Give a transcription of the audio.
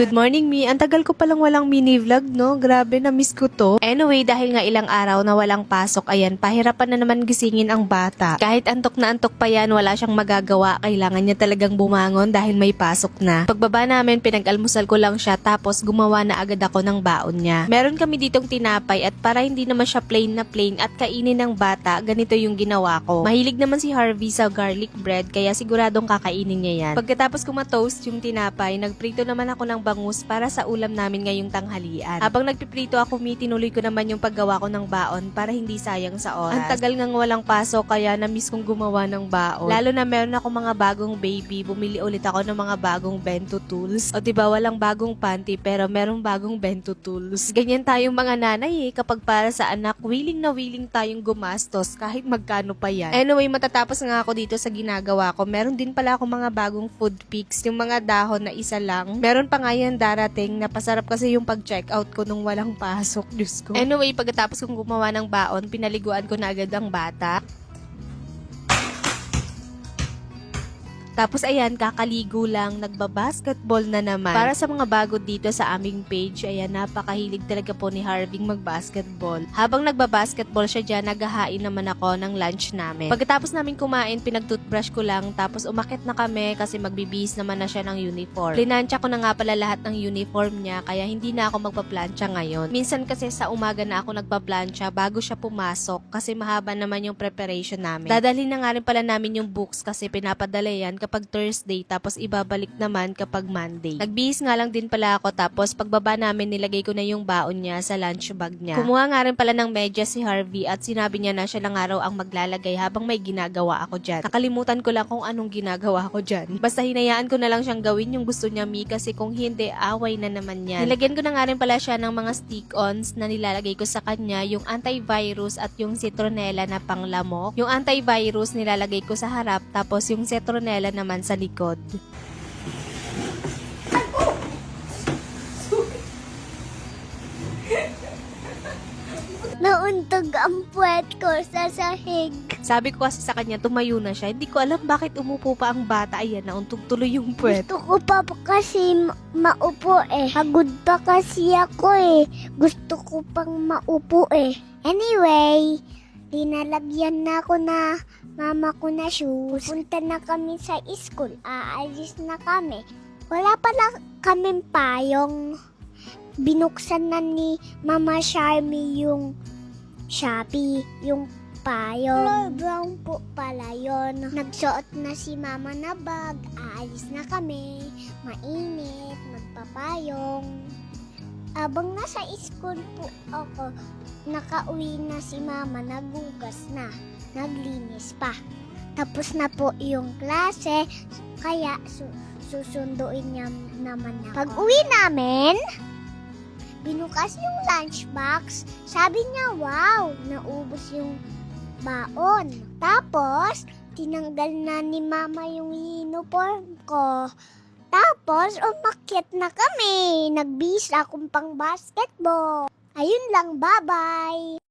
Good morning, Mi. Ang tagal ko palang walang mini vlog, no? Grabe, na-miss ko to. Anyway, dahil nga ilang araw na walang pasok, ayan, pahirapan na naman gisingin ang bata. Kahit antok na antok pa yan, wala siyang magagawa. Kailangan niya talagang bumangon dahil may pasok na. Pagbaba namin, pinag-almusal ko lang siya, tapos gumawa na agad ako ng baon niya. Meron kami ditong tinapay at para hindi naman siya plain na plain at kainin ng bata, ganito yung ginawa ko. Mahilig naman si Harvey sa garlic bread, kaya siguradong kakainin niya yan. Pagkatapos ko ma-toast yung tinapay, nagprito naman ako ng bangus para sa ulam namin ngayong tanghalian. Habang nagpiprito ako, tinuloy ko naman yung paggawa ko ng baon para hindi sayang sa oras. Ang tagal ngang walang pasok, kaya na-miss kong gumawa ng baon. Lalo na meron ako mga bagong baby, bumili ulit ako ng mga bagong bento tools. O diba, walang bagong panty pero merong bagong bento tools. Ganyan tayong mga nanay kapag para sa anak, willing na willing tayong gumastos kahit magkano pa yan. Anyway, matatapos nga ako dito sa ginagawa ko, meron din pala ako mga bagong food picks, yung mga dahon na isa lang. Meron pa nga yan darating, napasarap kasi yung pag-check out ko nung walang pasok, Diyos ko. Anyway, pagkatapos kong gumawa ng baon, pinaliguan ko na agad ang bata. Tapos ayan, kakaligo lang, nagbabasketball na naman. Para sa mga bago dito sa aming page, ayan, napakahilig talaga po ni Harvey magbasketball. Habang nagbabasketball siya dyan, naghahain naman ako ng lunch namin. Pagkatapos namin kumain, pinag-toothbrush ko lang, tapos umakit na kami kasi magbibihis naman na siya ng uniform. Plinansya ko na nga pala lahat ng uniform niya, kaya hindi na ako magpaplansya ngayon. Minsan kasi sa umaga na ako nagpaplansya bago siya pumasok kasi mahaba naman yung preparation namin. Dadalhin na nga rin pala namin yung books kasi pinapadala yan kapag Thursday, tapos ibabalik naman kapag Monday. Nagbihis nga lang din pala ako, tapos pagbaba namin nilagay ko na yung baon niya sa lunch bag niya. Kumuha nga rin pala ng medyas si Harvey at sinabi niya na siya lang araw ang maglalagay habang may ginagawa ako dyan. Nakalimutan ko lang kung anong ginagawa ko dyan. Basta hinayaan ko na lang siyang gawin yung gusto niya, Mi, kasi kung hindi, away na naman yan. Nilagyan ko na nga rin pala siya ng mga stick-ons na nilalagay ko sa kanya, yung antivirus at yung citronella na panglamok. Yung antivirus nilalagay ko sa harap, tapos yung citronella naman sa likod. Nauntog ang puwet ko sa sahig. Sabi ko kasi sa kanya, tumayo na siya. Hindi ko alam bakit umupo pa ang bata. Ayan, nauntog tuloy yung puwet. Gusto ko pa kasi maupo eh. Pagod pa kasi ako eh. Gusto ko pang maupo eh. Anyway, dinalagyan na ako na mama ko na shoes. Punta na kami sa school. Aalis na kami. Wala pala kaming payong. Binuksan na ni Mama Charmy yung Shopee, yung payong. Color brown po pala yun. Nagsuot na si Mama na bag. Aalis na kami. Mainit, magpapayong. Abang nasa school po ako, nakauwi na si Mama, nagugas na, naglinis pa. Tapos na po yung klase, kaya susunduin niya naman ako. Pag uwi namin, binukas yung lunchbox. Sabi niya, wow, naubos yung baon. Tapos, tinanggal na ni Mama yung uniform ko. Tapos, umakyat na kami. Nagbihis akong pang basketball. Ayun lang, bye-bye.